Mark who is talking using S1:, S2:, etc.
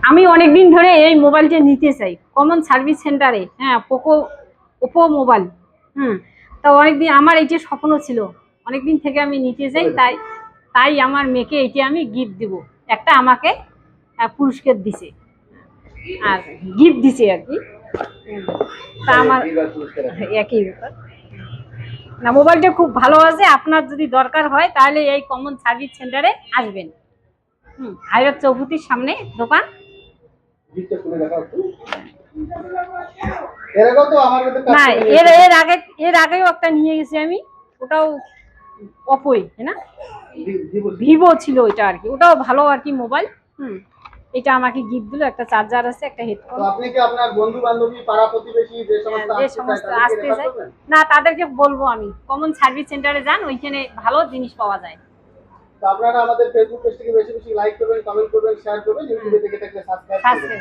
S1: আমি অনেকদিন ধরে এই মোবাইলটা নিতে চাই কমন সার্ভিস সেন্টারে। হ্যাঁ, ওপো মোবাইল। হুম। তা অনেকদিন আমার এই যে স্বপ্ন ছিল, অনেকদিন থেকে আমি নিতে চাই, তাই তাই আমার মেয়েকে এইটা আমি গিফট দিব। একটা আমাকে পুরস্কার দিছে আর গিফট দিছে আর কি। তা আমার একই ব্যাপার। না, মোবাইলটা খুব ভালো আছে, আপনার যদি দরকার হয় তাহলে এই কমন সার্ভিস সেন্টারে আসবেন। হাইরোড চৌপতির সামনে দোকান। না, এর আগেও একটা নিয়ে গেছি আমি, ওটাও অপোই, না ভিভো ছিল ওইটা আর কি, ওটাও ভালো আর কি মোবাইল। এটা আমাকে গিফট দিল, একটা চার্জার আছে, একটা হেডফোন।
S2: আপনি কি আপনার বন্ধু বান্ধবী পাড়া প্রতিবেশী যে
S1: সমস্ত আসতে চায়, না তাদেরকে বলবো আমি কমন সার্ভিস সেন্টারে যান, ওইখানে ভালো জিনিস পাওয়া যায়।
S2: আপনারা আমাদের ফেসবুক পেজটিকে বেশি বেশি লাইক করবেন, কমেন্ট করবেন, শেয়ার করবেন, ইউটিউবে দেখে থাকলে সাবস্ক্রাইব করবেন।